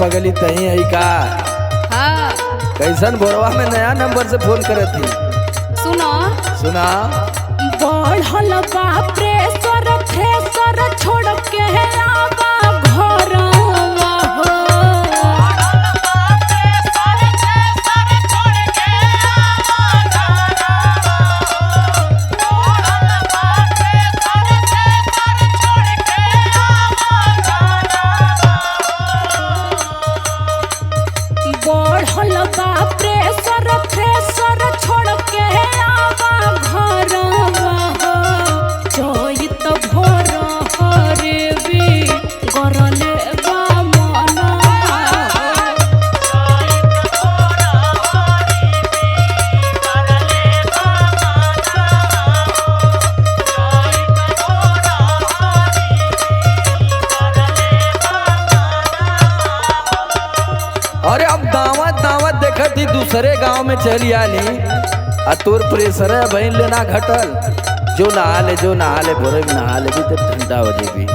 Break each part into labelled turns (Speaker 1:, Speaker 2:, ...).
Speaker 1: पगली तही है का?
Speaker 2: हाँ
Speaker 1: कैसन भोरवा में नया नंबर से फोन करे थी?
Speaker 2: सुनो
Speaker 1: सुना।
Speaker 2: बढ़ल बा प्रेशर थ्रेशर छोड़ के आवा घरवा हो। बढ़ल बा प्रेशर थ्रेशर छोड़ के आवा घरवा हो। चैत भोर हरेबी गरले बा मनवा।
Speaker 1: अरे अब दावत दावत देखत थी दूसरे गांव में चली आली आ तोर प्रेशर है बहन लेना घटल। जो नहा ले भोरे में नहा ले भी तो ठंडा हो जेबी।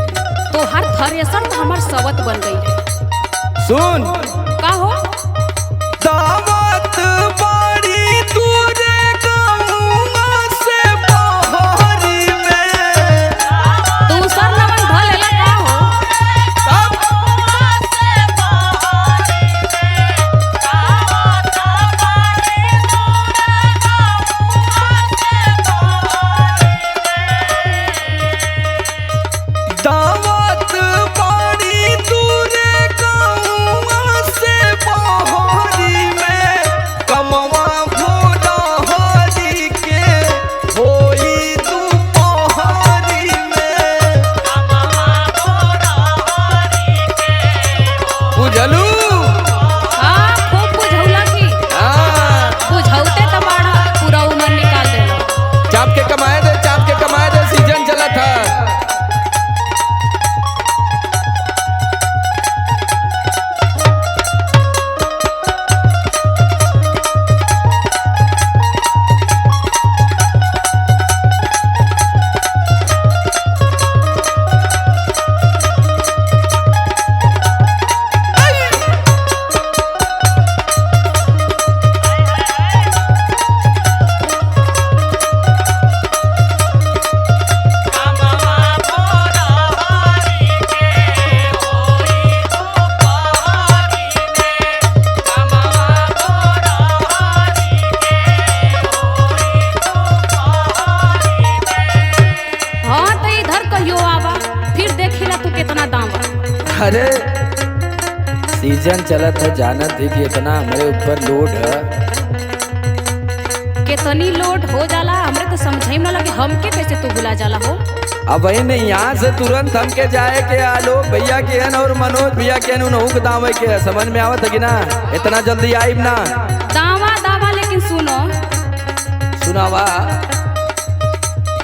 Speaker 2: तो हर थ्रेशर तो हमार सवत बन गई है।
Speaker 1: सुन
Speaker 2: का हो?
Speaker 1: दावत बड़ी दूरे गाँव से बहरी में।
Speaker 2: दूसर नवन भलेला का हो?
Speaker 1: दावत बड़ी दूरे गाँव से बहरी में। कमवा भोला हरी के होई दुपहरी में। बुझलू?
Speaker 2: हाँ खूब बुझौला की
Speaker 1: हाँ,
Speaker 2: बुझौते तो बाड़ा पूरा उमर निकाल देला।
Speaker 1: चाप के कमाए दे सीजन चला था।
Speaker 2: हाँ तो इधर कहियो आवा फिर देखिला तू कितना दाम बा।
Speaker 1: अरे सीजन चलत है, जानत थी कि इतना हमारे ऊपर लोड है।
Speaker 2: कितनी लोड हो जाला हमरे तो समझे में ना लगे। हमके कैसे तू बुला जाला हो?
Speaker 1: अब वही नहीं यहाँ से तुरंत हमके जाए के आलोक भैया के हन और मनोज भैया के हन उनहु के दाम है के समझ में आवत है कि ना? इतना जल्दी आइब ना।
Speaker 2: दावा दावा लेकिन सुनो
Speaker 1: सुनावा।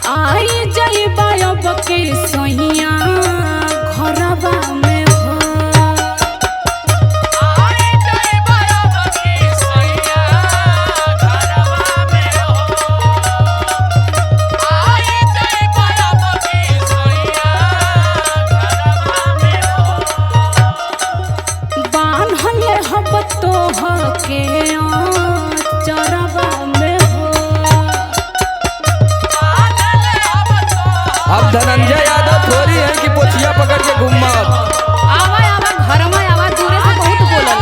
Speaker 2: आई जइबा अब के सहिया घरवा में हो। बान्हले हब तोह के चरवा में हो।
Speaker 1: अब धनंजय यादव थोड़ी है कि पोछिया पकड़ के घूमा।
Speaker 2: आवा आवा घर में आवा दूरे से बहुत बोलला।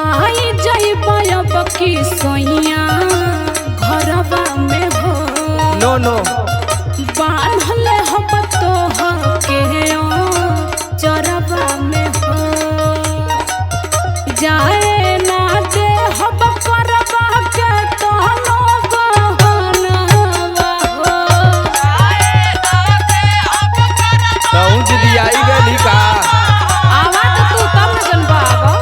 Speaker 2: आई जइबा अब की सैया घरवा में हो।
Speaker 1: नो नो
Speaker 2: बान्हले हब तोह के चरवा में हो। जाए ना दे हब करवा के तहनो बहनवा हो।
Speaker 1: पहुँच दियाई गली का।
Speaker 2: आवा तो तू तब न जनबा आवा।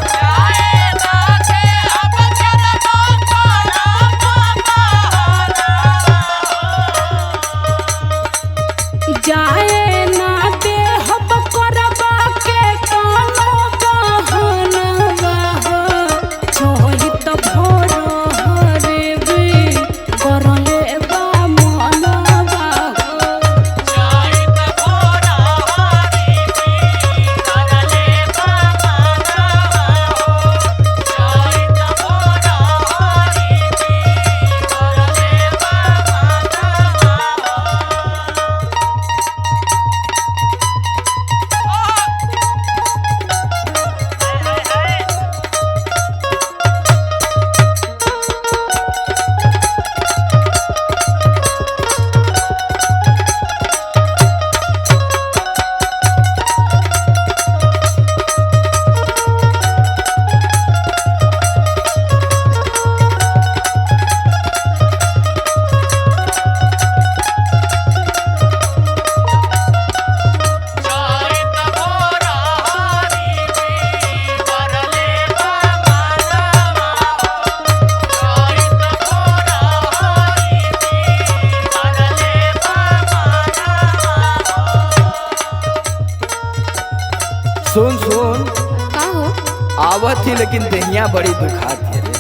Speaker 1: आवत ही लेकिन दहिया बड़ी दुखात है रे।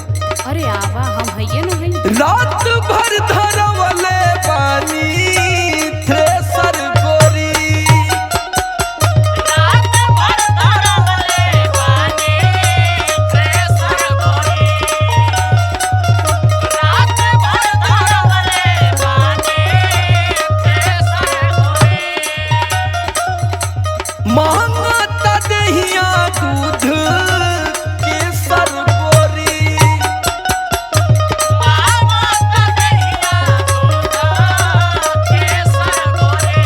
Speaker 2: अरे आवा हम हइये न हई।
Speaker 1: रात भर धरवले पानी थ्रेसर गोरी,
Speaker 3: रात भर धरवले पानी थ्रेसर गोरी, रात भर धरवले पानी थ्रेसर गोरी।
Speaker 1: मांगता दहिया दूध केसर गोरी,
Speaker 3: मांगत दहिया दूध केसर गोरी,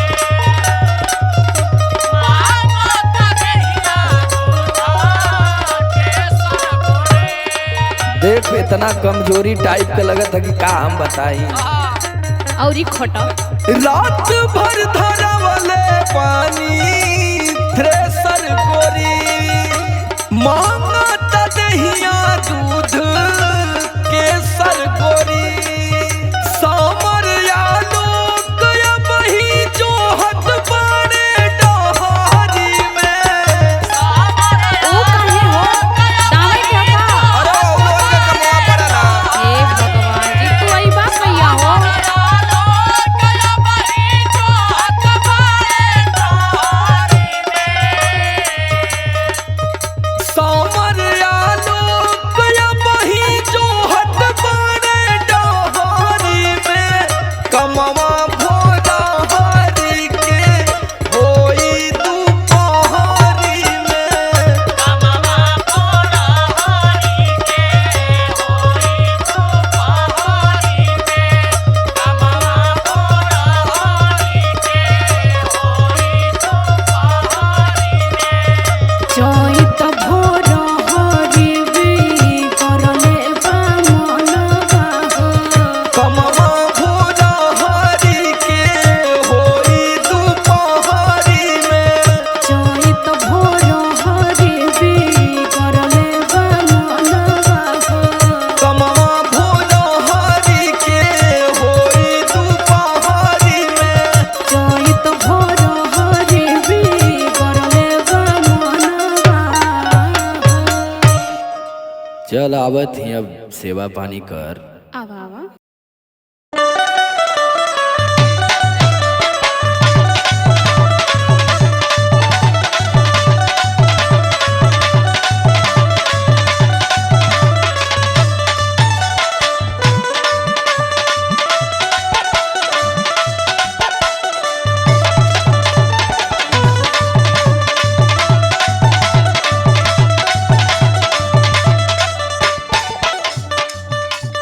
Speaker 3: मांगत दहिया दूध केसर गोरी।
Speaker 1: देख इतना कमजोरी टाइप के लगत है कि का हम बताई।
Speaker 2: औरी खोटा
Speaker 1: रात भर धरवले पानी थ्रेसर गोरी, मांगत दहिया दूध केसर गोरी। सामर आलोक बही जोहत बाड़े डहारी में।
Speaker 2: ओ काहे हो दावे के का।
Speaker 1: अरे वो लोग के कमवा पड़ला।
Speaker 2: हे भगवान जी तू आई बा भैया हो।
Speaker 1: सामर आलोक बही जोहत बाड़े डहारी में। कमवा भोरा हारी के होई दुपहरी में।
Speaker 3: कमवा भोरा हारी के होई दुपहरी में, कमवा भोरा हारी के होई दुपहरी में।
Speaker 2: चैत भोर हरिबी करले बा मनवा हो।
Speaker 1: कमवा भोरा हारी के होई दुपहरी में।
Speaker 2: चैत भोर हरिबी करले बा मनवा हो।
Speaker 1: कमवा भोरा हारी के होई दुपहरी में।
Speaker 2: चैत भोर हरिबी करले बा मनवा हो।
Speaker 1: चल आवत ही अब सेवा पानी कर।
Speaker 2: आवा आवा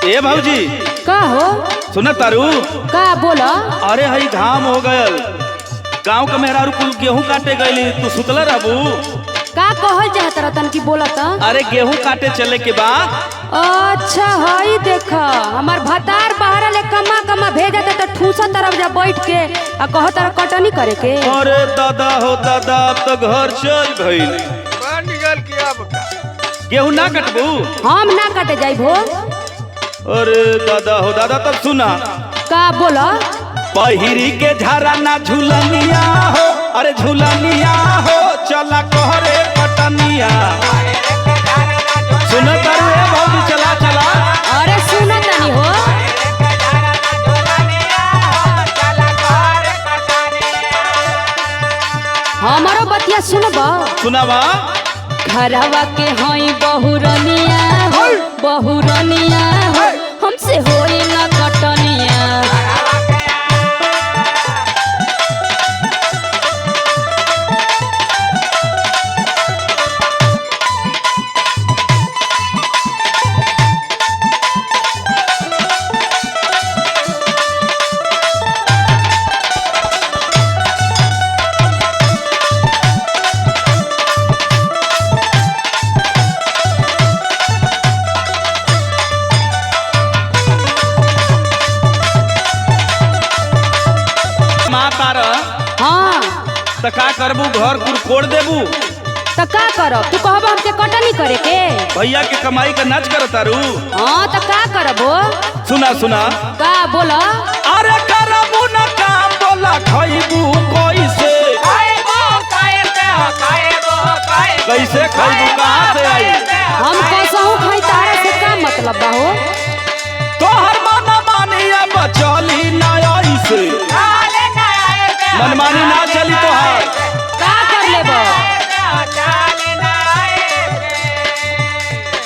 Speaker 4: ए भौजी
Speaker 2: का हो
Speaker 4: सुन तारू।
Speaker 2: का बोला।
Speaker 4: अरे हई घाम हो गयल, गांव के मेहरारू कुल गेहूं काटे गईली, तू सुतल रहबू।
Speaker 2: का कहल चाहत रतन की बोलत।
Speaker 4: अरे गेहूं काटे चले के बाद
Speaker 2: अच्छा हई देख हमार भतार बाहर ले कमा कमा भेजत त ठूसा तरफ जा बैठ के आ कह तर कटनी करे के।
Speaker 4: अरे दादा हो दादा अब तो घर चल गईल। गेहूं ना कटबू।
Speaker 2: हम ना कटे जाई भो।
Speaker 4: अरे दादा हो दादा तब सुना।
Speaker 2: का बोला।
Speaker 4: पहिरी के झारा ना झूलनिया हो, अरे झूलनिया हो चला कहरे पटनिया। सुन तारू ए भौजी चला चला।
Speaker 2: अरे सुन तनी हो। हमारो बतिया सुनबा।
Speaker 4: सुनावा।
Speaker 2: घरवा के हई बहुरनिया हो, बहुरनिया हो हमसे होई ना कटनिया।
Speaker 4: तो का करबू, घर कुर कोड़ देबू?
Speaker 2: तो का करब? तू कहब हमसे कटनी करे के?
Speaker 4: भैया के कमाई का नाच कर तारू।
Speaker 2: हाँ तो का करबो?
Speaker 4: सुना सुना
Speaker 2: का बोला?
Speaker 4: अरे करबू ना काम बोला खइबू कैसे? कैसे खइबू, कहाँ से आई?
Speaker 2: बाबा हो।
Speaker 4: तोहर मन मानी अब चली ना ऐसे, मनमानी ना चली तोहर।
Speaker 2: का कर लेबो?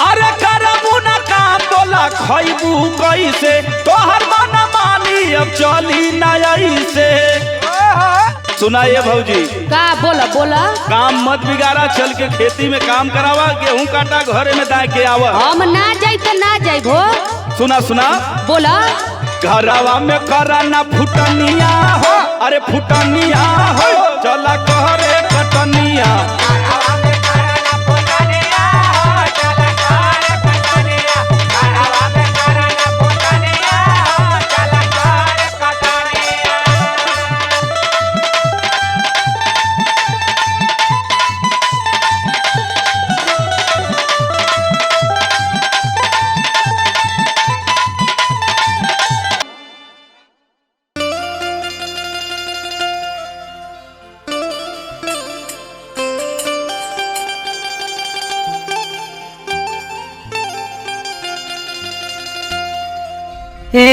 Speaker 4: अरे करबू ना काम बोला खैबू कैसे, तोहर मन मानी अब चली ना ऐसे। सुनाइए भौजी,
Speaker 2: का बोला बोला।
Speaker 4: काम मत बिगाड़ा, चल के खेती में काम करावा, गेहूं काटा घरे में दाए के आवा।
Speaker 2: हम ना जाई तो ना जाई भो।
Speaker 4: सुना सुना
Speaker 2: बोला।
Speaker 4: घरवा में करा ना फुटनिया हो, अरे फुटनिया हो, चला कहरे कटनिया।
Speaker 5: हे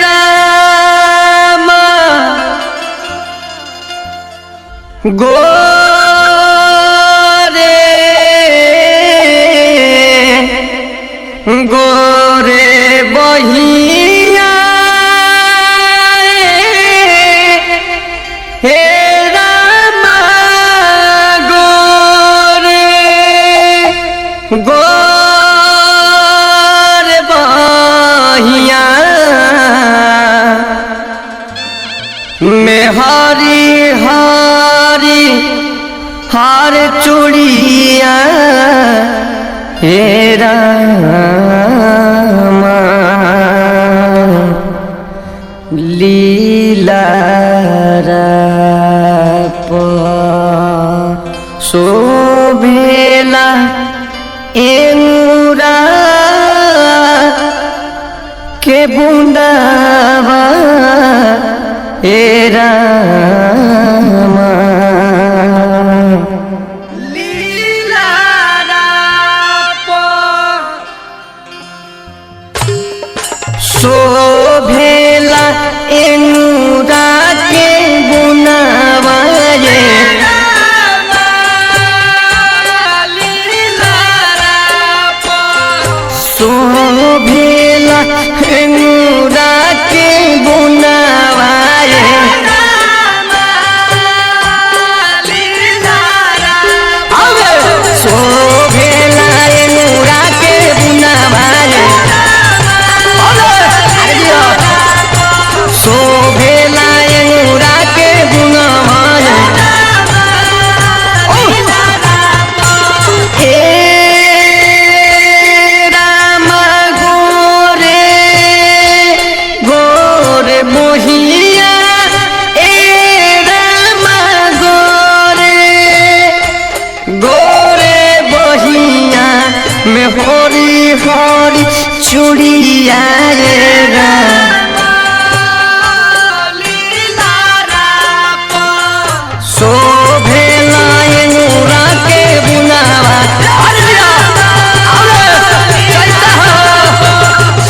Speaker 5: राम गोरे गोरे बहिया हे राम गोरे गोरे बहिया में हरी हरी हार चूड़िया हे राम लीला शोभेला एनुरा के बूंदावा हे राम लीला शोभेला एनुरा के बुनावा रे शोभेला एनुरा के बुनावा रे शोभेला एनुरा के बुनावा रे शोभेला एनुरा के बुनावा रे हे राम गोरे गोरे मोहिया ए राम गोरे गोरे बहिया में हरी हरी चूड़िया रे राम शोभेला एनुरा के बुनावा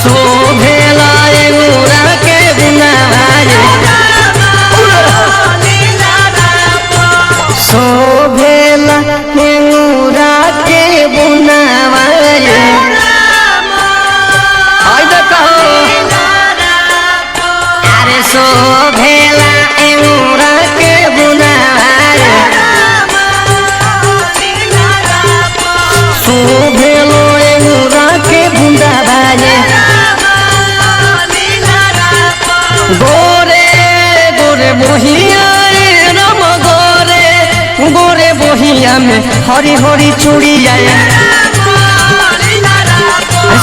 Speaker 5: शोभेला एनुरा के बुनावा रे शोभेला एनुरा के बुनावा रे आई देखो अरे शोभेला एनुरा के बुनावा रे शोभेलो एनुरा के बुनावा रे गोरे गोरे बोहिया रे राम गोरे गोरे बोहिया में हरी हरी चूड़िया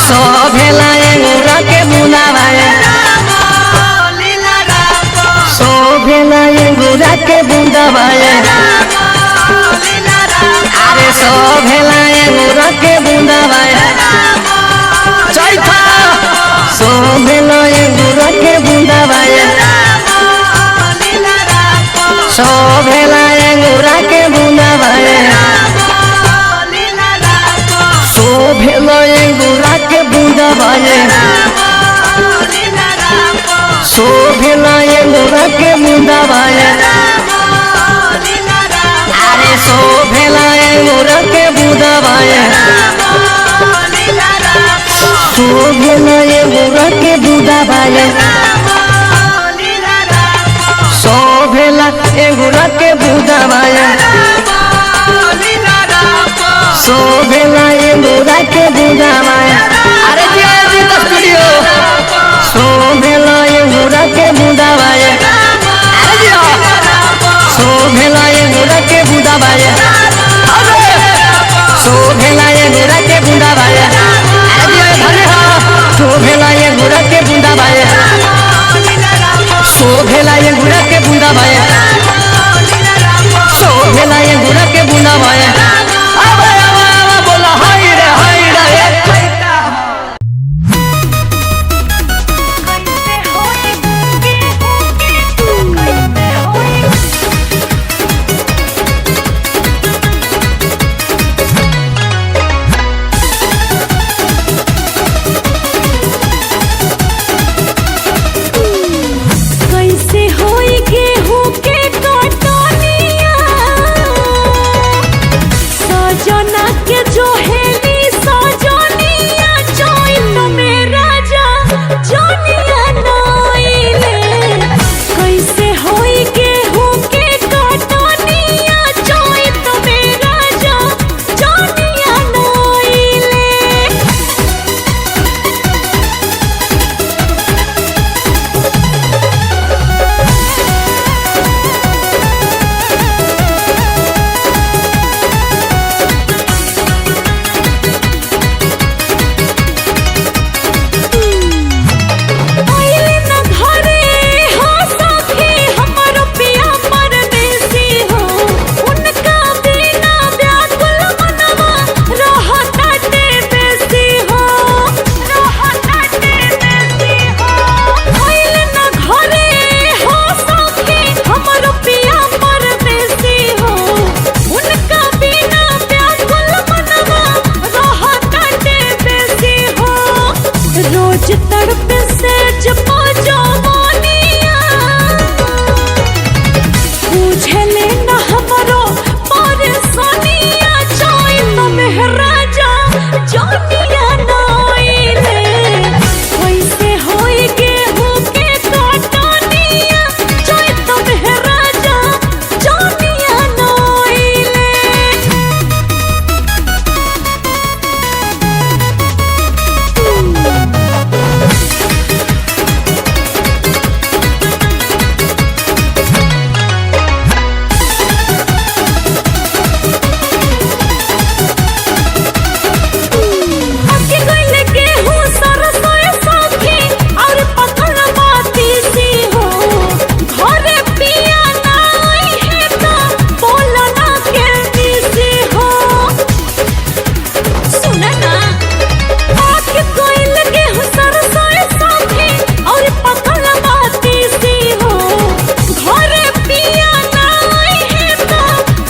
Speaker 5: शोभेला एनुरा के बुनावा रे शोभेला एनुरा के बुनावा रे अरे शोभेला एनुरा के बुनावा रे चैथा शोभेला एनुरा के बुनावा रे शोभेला एनुरा के बुनावा रे शोभेला बुदावाए अरे शोभेला अंगूर के बुदावाए शोभेला अंगूर के बुदावाए शोभेला अंगूर के बुदावाए शोभेला अंगूर के बुदावाए अरे जी स्टूडियो शोभेला अंगूर के बुदावाए अरे जी शोभेला अंगूर के बुदावाए शोभेला अंगूर के बुदावाए अरे जी भले हो शोभेला अंगूर के बुदावाए शोभेला अंगूर के बुदावाए शोभेला अंगूर के बुदावाए बोला हाय रे
Speaker 6: कैसे होई गेहूं के कटनिया सजना के जोहेली सजनिया चोइल में राजा जनिया नाइले कैसे होई गेहूं के कटनिया चोइल में राजा जनिया नाइले आइले न घरे हो सखी हमर पिया परदेसी हो उनका बिना व्याकुल मनवा रहताटे बेसी हो आइले न घरे हो सखी हमर पिया परदेसी हो उनका बिना व्याकुल मनवा रहताटे बेसी हो रोज तड़प से जपो जवानिया बुझले न हमरो परेशानिया चोइल में राजा जनिया नाइले कैसे होई गेहूं के कटनिया चोइल में राजा जनिया नाइले आके गइले गेहूं सरसों सखी और पकड़ बाती सी हो घरे पिया नाई है तो बोलना के दिसी हो सुना ना आके गइले गेहूं सरसों सखी और पकड़ बाती सी हो घरे पिया नाई है तो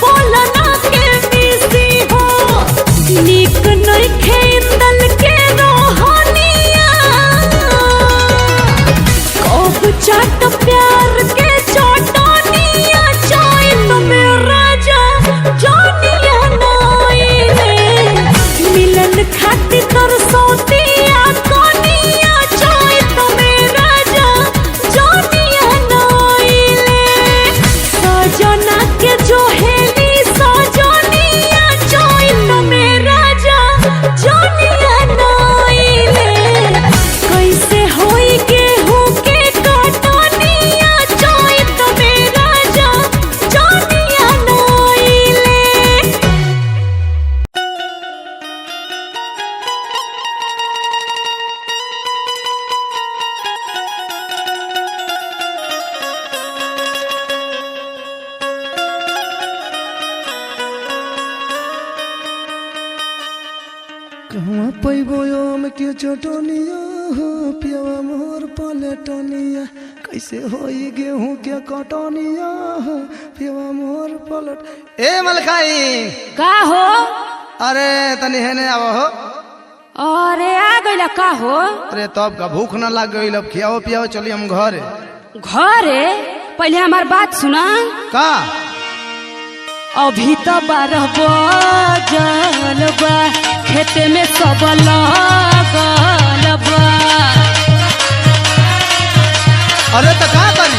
Speaker 6: बोलना के दिसी हो नीक नइखे इंदल के रोहनिया कब चाट प्यार के चटनिया चोइल में राजा जनिया नाइले मिलन खातिर तरसोतिया कनिया चोइल में राजा जनिया नाइले सजना के जोहेली सजनिया चोइल में राजा जनिया नाइले कैसे होई गेहूं के कटनिया चोइल में राजा जनिया नाइले
Speaker 7: कहवा पैबो आम के चटनिया हो पियावा मोर पलटनिया कैसे होई गेहूं के कटनिया हो पियावा मोर पलट ए मलखाई
Speaker 2: का हो
Speaker 7: अरे तनी हेने आव हो
Speaker 2: अरे आ गइला का हो
Speaker 7: अरे तब का भूख ना लग गई अब खियाओ पियाओ चली हम घरे
Speaker 2: घरे पहले हमार बात सुना।
Speaker 7: का
Speaker 2: अभी तो 12 बजल बा, खेते में सब लगल बा।
Speaker 7: अरे तो का करी?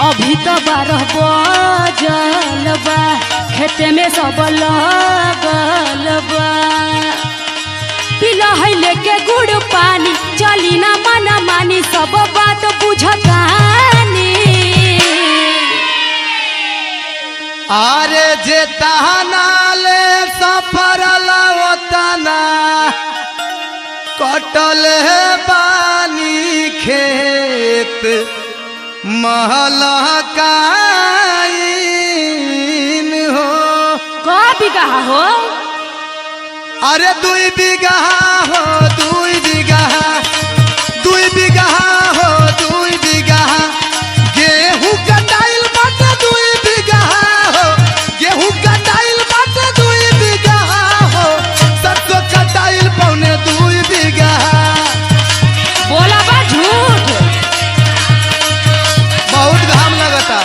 Speaker 2: अभी तो 12 बजल बा, खेते में सब लगल बा। पिला है लेके गुड़ पानी, चली ना मना मानी, सब बात बुझतानी।
Speaker 7: अरे जे तहना ले सफर लवतना कटल है पानी खेत महलकाइन हो।
Speaker 2: का बिगहा हो?
Speaker 7: अरे 2 बीघा हो, 2 बीघा, 2 बीघा हो, 2 बीघा गेहूं कटाइल बाटे 2 बीघा हो, गेहूं कटाइल बाटे 2 बीघा हो, सरसों कटाइल पौने 2 बीघा।
Speaker 2: बोला बा झूठ।
Speaker 7: बहुत घाम लगता।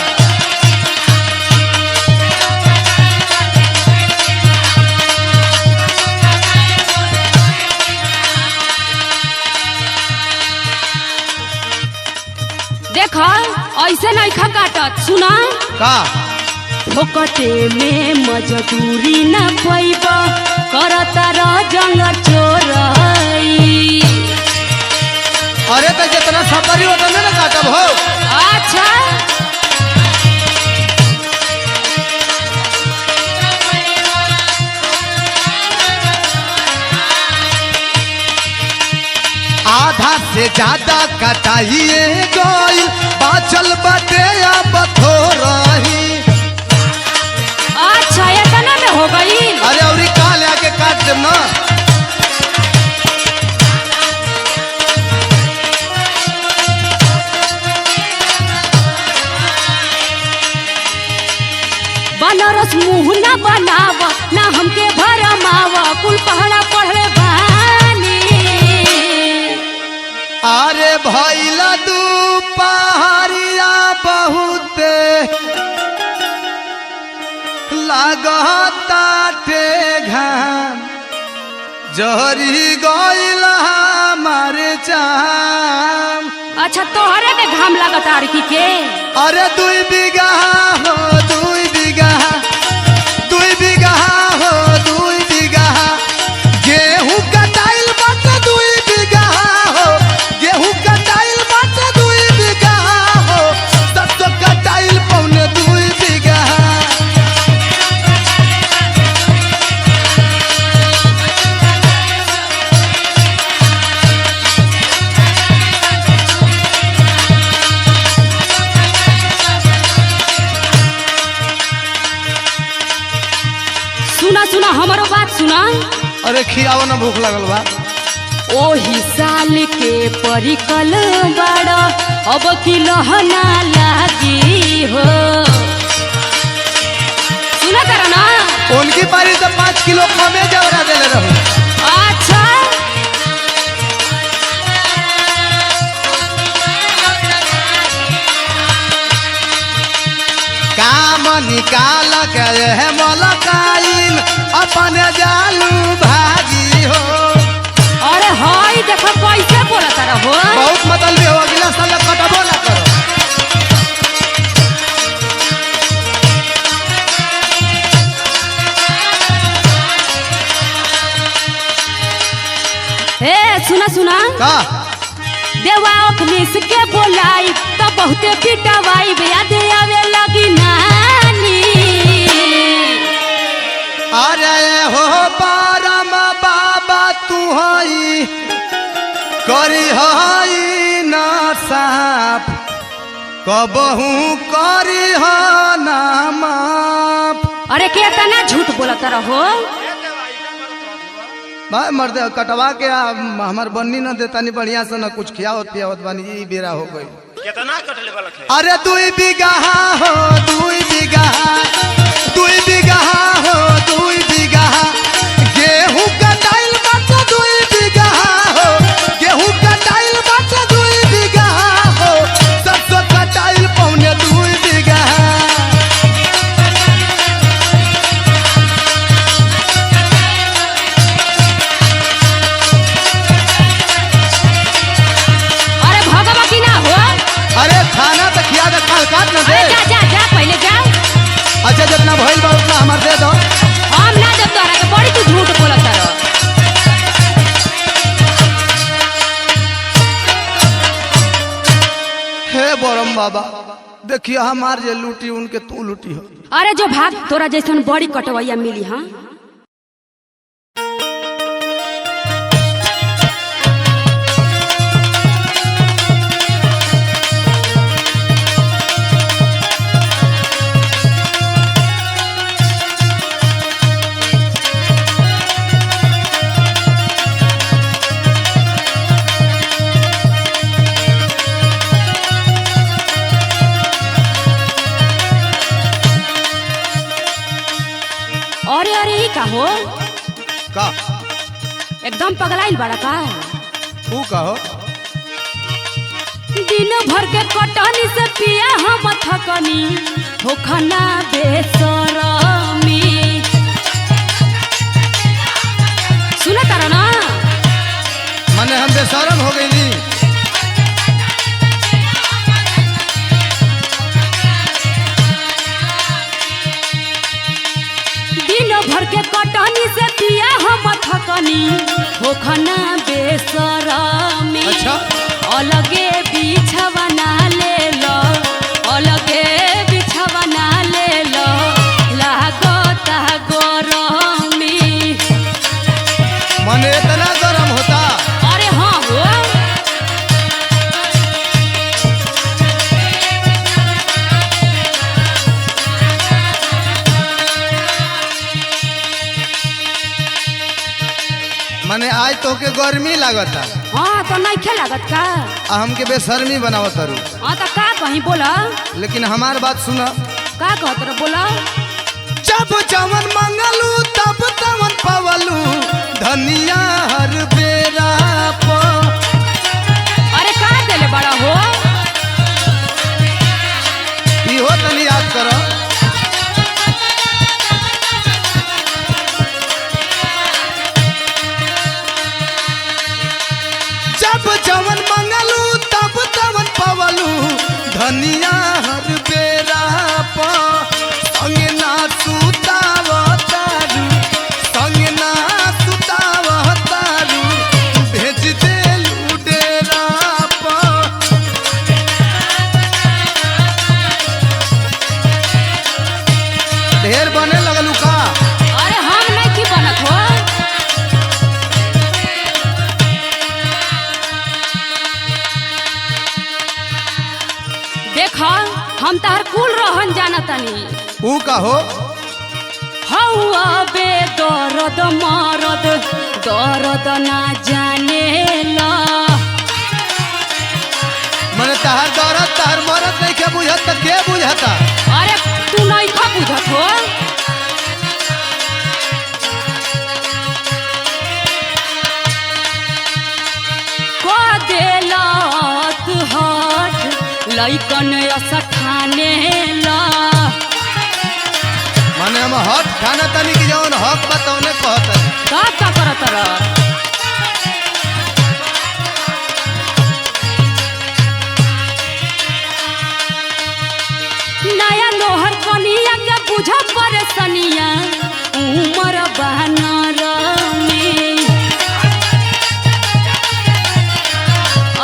Speaker 2: देखा ऐसे नहीं खा काटत, सुना।
Speaker 7: का
Speaker 2: फोकटे में मजदूरी न पैब, करता रह जंग चोरई।
Speaker 7: अरे तो जितना सफरी उतना ना काटब हो।
Speaker 2: अच्छा
Speaker 7: आधा से ज्यादा कटाइए गइल, बाचल बाटे अब थोरही।
Speaker 2: अच्छा इतना में हो गई।
Speaker 7: अरे औरी काल आके काट देम ना।
Speaker 2: बनरस मुँह न बनाव, ना हमके भरमाव, कुल पहड़ा पढ़ले बानी।
Speaker 7: अरे भइला दुपहरिया बहुते लागताटे घाम, जहरी गइल हमार चाम।
Speaker 2: अच्छा तोहरे में घाम लगत आरकी के।
Speaker 7: अरे 2 बीघा हो, 2 बीघा, 2 बीघा हो, 2 बीघा गेहूं कटाइल बाटे 2 बीघा हो, गेहूं कटाइल बाटे 2 बीघा हो, सरसों कटाइल पौने 2 बीघा।
Speaker 2: सुना सुना हमारो बात सुना।
Speaker 7: अरे खियाओ ना, भूख लगल बा।
Speaker 2: ओही साल के परिकल बड़ा, अब की लहना लागी हो। सुना तारा ना।
Speaker 7: उनकी पारी से 5 किलो कमे जवरा देले रहू।
Speaker 2: अच्छा
Speaker 7: काम निकाल के है मलकाइन, अपने जालू भागी हो।
Speaker 2: अरे हाय देखो कैसे बोला तारा हो।
Speaker 7: बहुत मतलब हो, अगला साल कटबो ना करो।
Speaker 2: हे सुना सुना।
Speaker 7: का
Speaker 2: देवा अखनीस के बोलाई तो बहुते पिटवाई, याद आवे लगी नानी।
Speaker 7: अरे हो परम बाबा तू हई, करी हई ना साफ, कबहू करी ह ना माफ।
Speaker 2: अरे के तना झूठ बोला तारा हो।
Speaker 7: भाई मर्दे कटवा के हमार बन्नी न देता नहीं बढ़िया से, न कुछ खियावत पियावत बानी, ई बेरा हो गई।
Speaker 3: कितना कटले वाला थे
Speaker 7: अरे 2 बीघा हो 2 बीघा 2 बीघा हो 2 बीघा गेहूं कटाइल बाटे 2 बीघा हो गेहूं कटाइल बाटे 2 बीघा हो सरसों कटाइल पौने 2 बीघा
Speaker 2: अरे भगवा की ना हो।
Speaker 7: अरे खाना तो खिया के काल काट न दे।
Speaker 2: अरे जा जा जा पहले जा।
Speaker 7: अच्छा जितना भइल बा उतना हमार दे दो।
Speaker 2: हम ना जब तोरा के बड़ी तू झूठ बोलत रह।
Speaker 7: हे बोरम बाबा देखिए हमार जे लूटी उनके तू लूटी हो।
Speaker 2: अरे जो भाग तोरा जैसन बड़ी कटवैया मिली हाँ। अरे अरे ई का हो
Speaker 7: का
Speaker 2: एकदम पगलाइल बड़ा का।
Speaker 7: तू का हो
Speaker 2: दिन भर के कटनी से पिया हम थकनी हो खाना बेसरमी। सुना तारा ना
Speaker 7: माने हम बेशरम हो गईली।
Speaker 2: दिन भर के कटनी से पिया हम थकनी हो खाना बेसरमी।
Speaker 7: अच्छा
Speaker 2: अलगे बिछवना ले लो अलगे बिछवना ले लो लागता गरमी।
Speaker 7: माने इतना गरम होता।
Speaker 2: अरे हाँ हो
Speaker 7: माने आज तो के गर्मी लागता
Speaker 2: हाँ तो नहीं खे लागत का।
Speaker 7: आ हमके बेशर्मी बनावत तारू।
Speaker 2: हाँ तो का कहीं बोला
Speaker 7: लेकिन हमार बात सुना।
Speaker 2: का कहत रह बोला।
Speaker 7: जब जवन मंगलू तब तवन पवलू धनिया हर बेरा प।
Speaker 2: अरे का देले बड़ा हो
Speaker 7: इहो तनी याद करो। जब जवन मंगलू तब तवन पवलू धनिया हर बेरा प। संग ना सुताव तारू संग ना सुताव तारू भेज देलू डेरा प। ढेर बने लगलू का।
Speaker 2: अरे हम नहीं की बनत हो। देखा हम तार कुल रहन जाना तनी।
Speaker 7: ऊ का हो
Speaker 2: हौआ बे दर्द मरद दर्द ना जाने ला।
Speaker 7: मने तहार दौरत तहार मरत नहीं के बुझत त के बुझता।
Speaker 2: अरे तू नहीं खा बुझत हो। को देलत हट लइकन असठाने ला।
Speaker 7: माने हम हट खाना तनी की जौन हक बताउने कहत।
Speaker 2: का करत रह। नया नोहर कनिया के बुझ परेशानिया उमर बहनर में।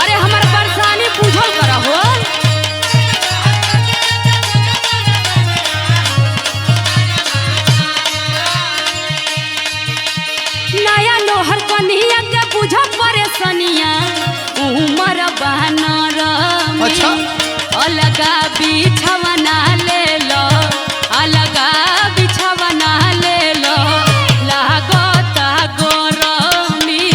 Speaker 2: अरे हमार परेशानी बुझल कर हो। नया नोहर कनिया के बुझ परेशानिया उमर बहनर में।
Speaker 7: अच्छा।
Speaker 2: अलगा बिछवना ले लो अलगा बिछवना ले लो लागता गरमी।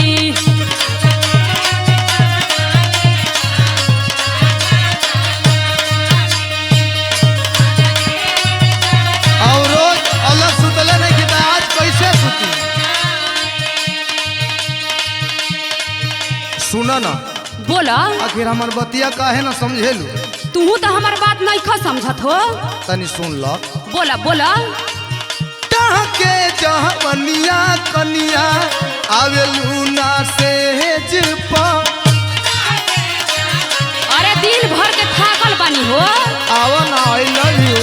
Speaker 7: सुना ना,
Speaker 2: बोला।
Speaker 7: आखिर हमार बतिया काहे ना समझेलू?
Speaker 2: तू तो हमार बात नहीं खा समझत हो।
Speaker 7: तनी सुन लो।
Speaker 2: बोला बोला।
Speaker 7: के जहवनिया कनिया आवेलू ना सेज पा।
Speaker 2: अरे दिन भर के थाकल बानी हो।
Speaker 7: आवा ना, आई लव यू।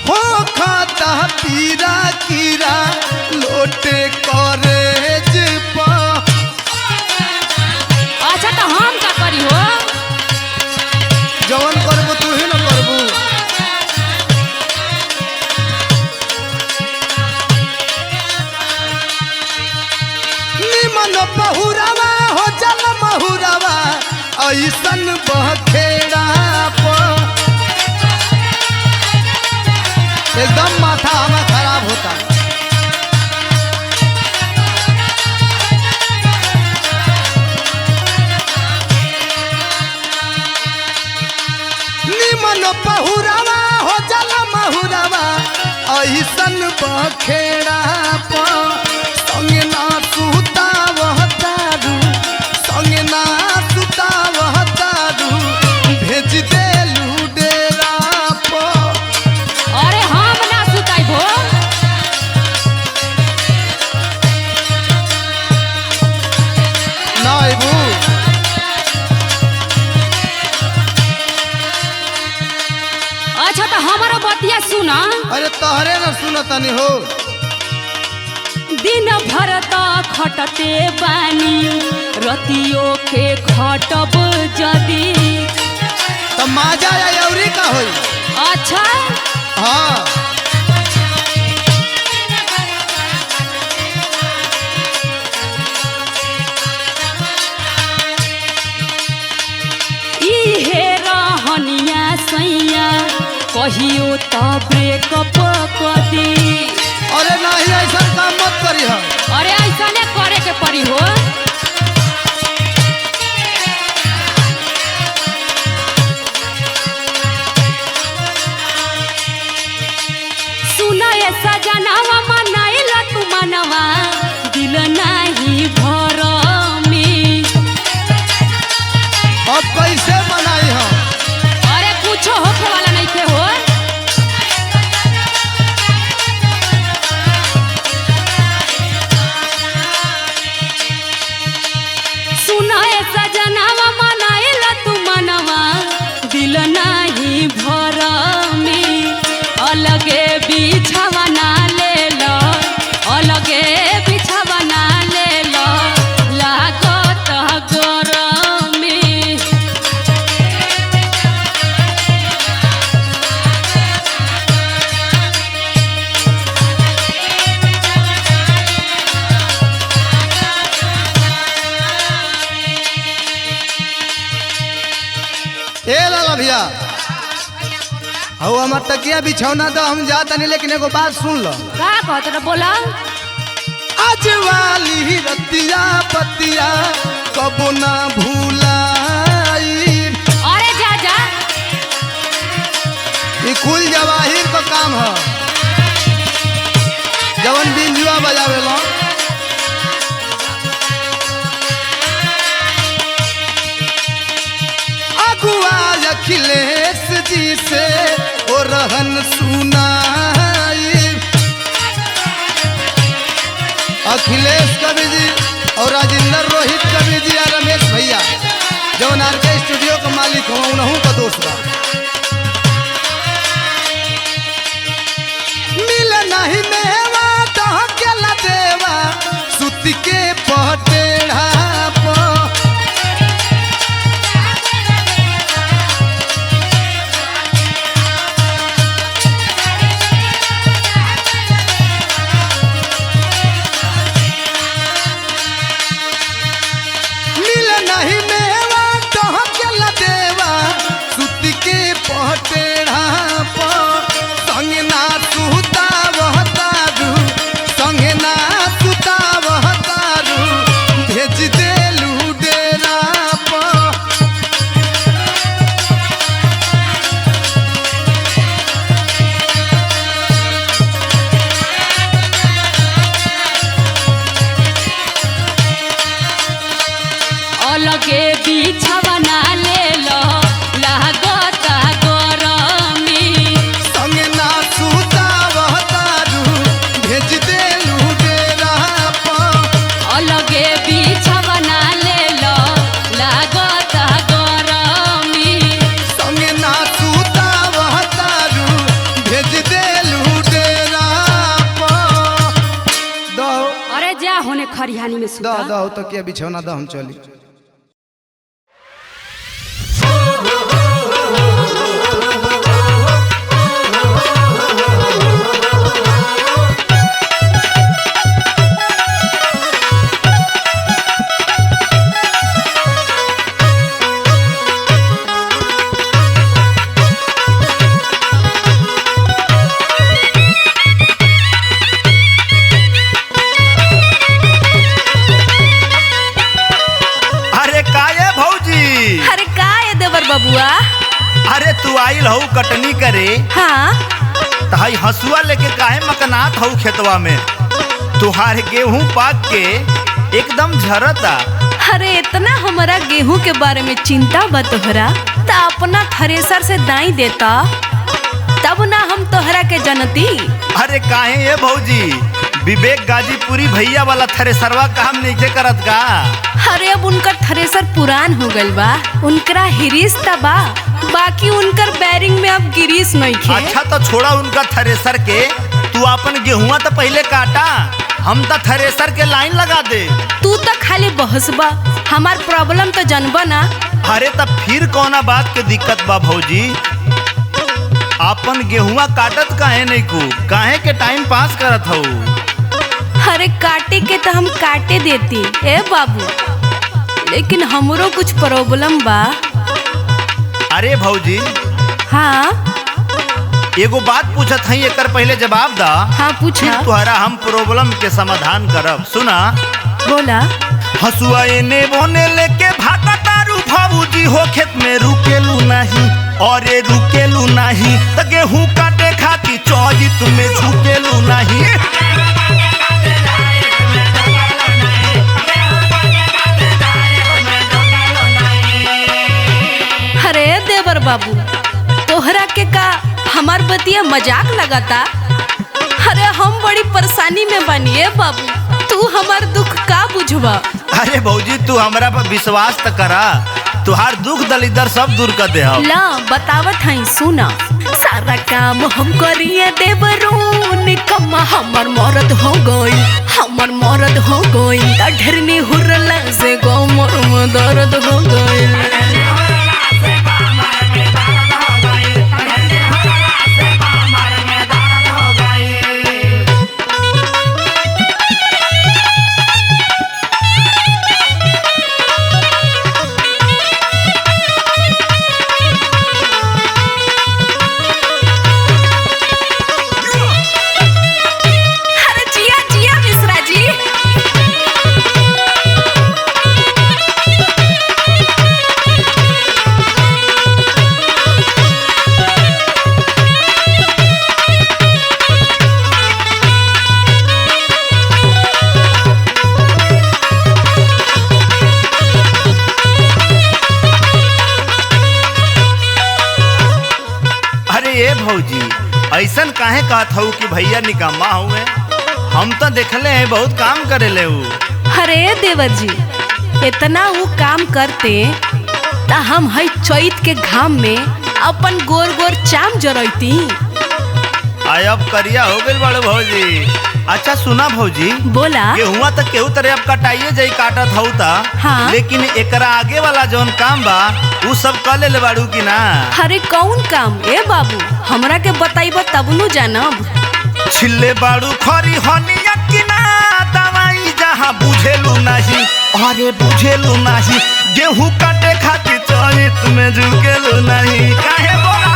Speaker 7: हो खाता पीरा कीरा लोटे कॉलेज पा।
Speaker 2: अच्छा तो हम का करी हो?
Speaker 7: जवन करबू तू ही ना करबू। निमन बहुरावा हो जल महुरावा ऐसन बखेड़ा प। एकदम माथा हमें खराब होता। निमन बहुरावा हो जल महुरावा ऐसन बखेड़ा प। संग ना सुता वह तारू, संग ना सुता वह तारू, भेज देलू डेरा प।
Speaker 2: अरे हम ना सुताई हो।
Speaker 7: ना अबू।
Speaker 2: अच्छा तो हमारा बतिया सुना।
Speaker 7: अरे तहरे ना सुना तनी हो।
Speaker 2: दिन भर तो खटते बानी, रतियो के खटब जदी।
Speaker 7: तो माजा या यौरी का होई?
Speaker 2: अच्छा
Speaker 7: हाँ।
Speaker 2: इहे रहनिया सैया कहियो तो ब्रेकअप कर दी।
Speaker 7: अरे नहीं ऐसा काम मत करी हम।
Speaker 2: अरे ऐसा ने करे के पड़ी हो। सुना ऐसा जनावा मनाइला तू मनवा, दिल नहीं भर में।
Speaker 7: अब कैसे बनाई हम?
Speaker 2: अरे कुछो होखे वाला नहीं थे हो। सुना ऐसा जनावा मनाइला तू मनवा, दिल नहीं भर में। अलगे बिछावा ना ले लो, अलगे बिछावा ना ले लो, लागत गरम में।
Speaker 7: ए लाला भैया, हो हमार तकिया बिछौना तो हम जाता नहीं, लेकिन एगो बात सुन लो।
Speaker 2: का कहत रहा? बोला।
Speaker 7: आज वाली रतिया पतिया कबो ना भूलाई।
Speaker 2: अरे जा जा।
Speaker 7: ये कुल जवाहिर का काम है, जवन बिंजुआ बजावेला। अगुआ अखिलेश जी से वो रहन सुनाई। अखिलेश कवि जी और राजेंद्र रोहित कवि जी और रमेश भैया जवन आरके स्टूडियो का मालिक हो, उनहू का दोस्त बा। मिल नहीं मेवा डहकेला देवा सुत के पटेढ़ा प।
Speaker 2: खरिहानी में
Speaker 7: दा
Speaker 2: सुता
Speaker 7: दा तो क्या बिछौना दा हम चली।
Speaker 6: बबुआ
Speaker 4: अरे तू आइल हऊ कटनी करे।
Speaker 6: हाँ
Speaker 4: तहाई हसुआ लेके काहे मकनात हऊ खेतवा में। तुहार गेहूं पाक के एकदम झरता।
Speaker 6: अरे इतना हमारा गेहूं के बारे में चिंता बा तोहरा ता अपना थ्रेसर से दाई देता तब ना हम तोहरा के जनती।
Speaker 4: अरे काहे ये भौजी विवेक गाजीपुरी भैया वाला थ्रेसरवा काम नहीं करत का।
Speaker 6: अरे अब उनका थ्रेसर पुरान हो गल बा, उनकरा हिरीस बा, बाकी उनकर बैरिंग में अब गिरीस नहीं खे।
Speaker 4: अच्छा तो छोड़ा उनका थ्रेसर के, तू अपन गेहुआ तो पहले काटा, हम तो थ्रेसर के लाइन लगा दे।
Speaker 6: तू तो खाली बहसबा, हमार प्रॉब्लम तो जानबा ना।
Speaker 4: अरे तब फिर कौना बात के दिक्कत बा भौजी। अपन गेहुआ काटत काहे नहीं को, काहे के टाइम पास करत हऊ।
Speaker 6: अरे काटे के तो हम काटे देती ए बाबू, लेकिन हमरो कुछ प्रॉब्लम बा।
Speaker 4: अरे भौजी
Speaker 6: हाँ
Speaker 4: एगो बात पूछत हई, एकर पहले जवाब दा।
Speaker 6: हाँ पूछा।
Speaker 4: तुहरा हम प्रॉब्लम के समाधान करब। सुना
Speaker 6: बोला।
Speaker 4: हसुआ एने बोने लेके भागा तारू भौजी हो खेत में रुकेलू नहीं, अरे रुकेलू नहीं तो गेहूं काटे खाती चौजी तुम्हें झुकेलू नहीं।
Speaker 6: अरे देवर बाबू तोहरा के का हमार बतिया मजाक लगाता। अरे हम बड़ी परेशानी में बनिए बाबू, तू हमार दुख का बुझवा।
Speaker 4: अरे भौजी तू हमरा पर विश्वास तो करा, तुहार दुख दलिदर सब दूर कर दे।
Speaker 6: ला बतावत हई सुना, सारा काम हम करिए देवरून कम्मा हमर मरद हो गई, हमर मरद हो गई ढेरनी हुरला से गो मोर में दर्द हो गई।
Speaker 4: भौजी ऐसन काहे कहत हूँ कि भैया निकम्मा हुए, हम तो देखले हैं बहुत काम करे ले।
Speaker 6: अरे देवर जी इतना वो काम करते ता हम है चैत के घाम में अपन गोर गोर चाम जरैती।
Speaker 4: आय अब करिया हो गइल बड़े भौजी। अच्छा सुना भौजी,
Speaker 6: बोला।
Speaker 4: गेहुआ तो केहू तरह अब कटाइए जाई काटत हऊ ता।
Speaker 6: हाँ।
Speaker 4: लेकिन एकरा आगे वाला जौन काम बा उ सब कर ले बाड़ू की ना।
Speaker 6: अरे कौन काम ए बाबू हमरा के बताइबा तब नु जानब।
Speaker 4: छिल्ले बाड़ू खरी हनिया की ना, दवाई जहाँ बुझेलू नहीं, अरे बुझेलू नहीं, गेहूं काटे खातिर चरित में झुकेलू नहीं। काहे बोला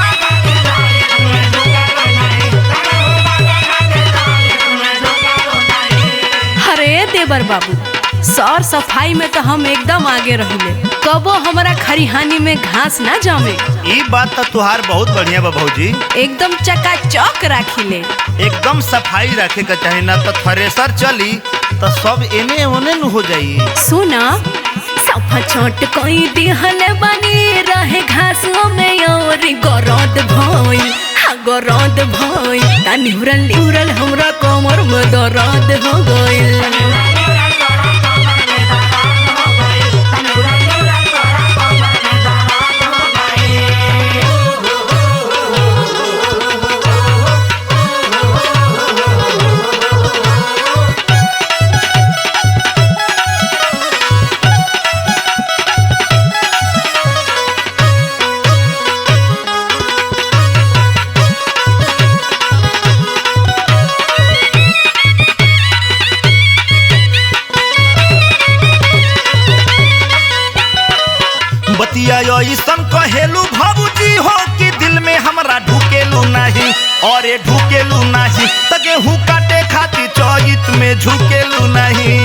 Speaker 6: अरे देवर बाबू सौर सफाई में तो हम एकदम आगे रहिले, कबो हमारा खरिहानी में घास ना जमे।
Speaker 4: ई बात तो तुहार बहुत बढ़िया बा भौजी,
Speaker 6: एकदम चकाचौक राखिले।
Speaker 4: एकदम सफाई रखे का चाहे ना तो थ्रेसर चली तो सब एने ओने न हो जाई।
Speaker 6: सुना सफा छोट कोई दिहले बनी रहे घासों में और गरद भई, हाँ गरद भई ता निहुरल निहुरल हमरा कमर में दर्द हो गइल।
Speaker 4: अरे ढुकेलू नहीं त गेहूं काटे खातिर चैत में झुकेलू नहीं।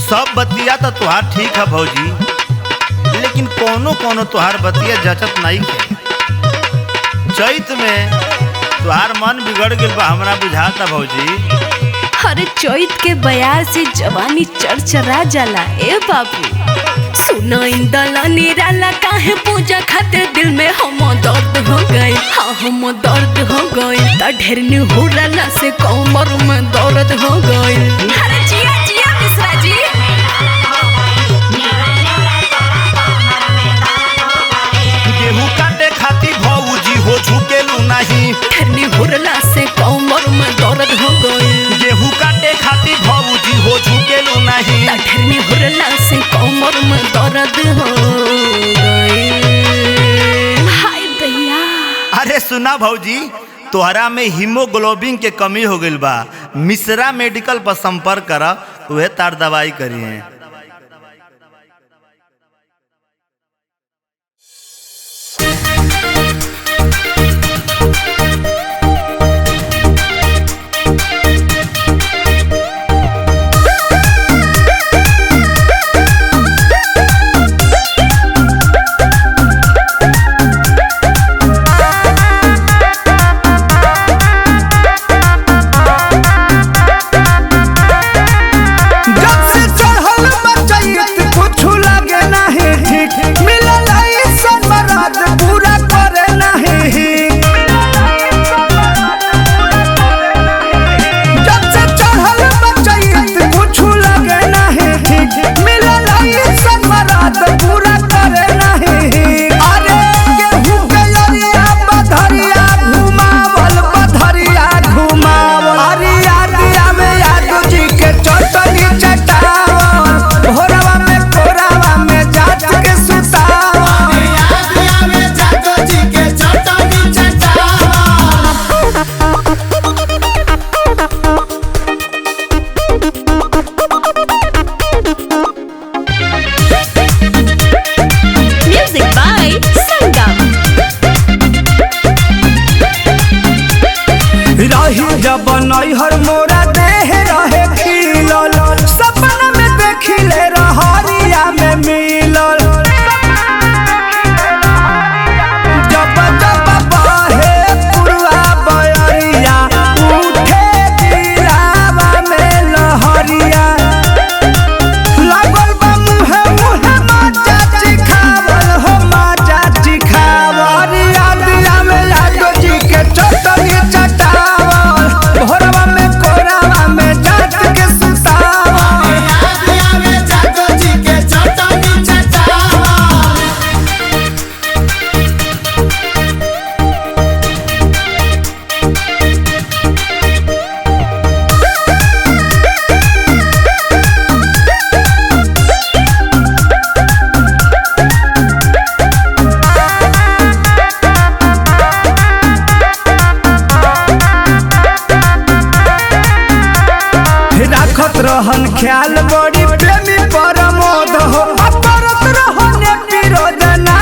Speaker 4: सब बतिया तो तुहार ठीक है भौजी, लेकिन कोनो कोनो तुहार बतिया जचत नहीं है। चैत में तुहार मन बिगड़ गया बा हमरा बुझाता भौजी।
Speaker 6: अरे चैत के बयार से जवानी चरचरा जाला ए बाबू। सुना इंदला निराला काहे पूजा खातिर दिल में हम दर्द हो गए, हाँ हम दर्द हो गए। त ढेर निहुरला से कमर में दर्द हो गए। अरे जिया जिया मिश्रा जी।
Speaker 4: गेहूं काटे खातिर भौजी हो झुकेलू नहीं।
Speaker 6: ढेर निहुरला से कमर में दर्द हो गए।
Speaker 4: गेहूं काटे खातिर भौजी हो झुकेलू नहीं।
Speaker 6: त ढेर निहुरला से कमर में दर्द हो गए। हाय दैया।
Speaker 4: अरे सुना भौजी, तोहरा में हीमोग्लोबिन के कमी हो गइल बा। मिश्रा मेडिकल पर संपर्क करा, उहे तार दवाई करी है।
Speaker 7: नैहर मोरा देह रहे खिलल, सपना में देखिले रहरिया में मिलल। जब जब बहे पुरवा बयरिया, उठे दिलावा में लहरिया। लागल बा मुहे मुहे माचा चिखावल हो, माचा चिखावल। याद आवे यादो जी के चटनी चटावल, भोरवा में कोरावा में जात के सुतावल। याद आवे यादो जी के चटनी चटावल। राखत रहन ख्याल बड़ी प्रेमी परमोद हो, करत रहन विरोध ना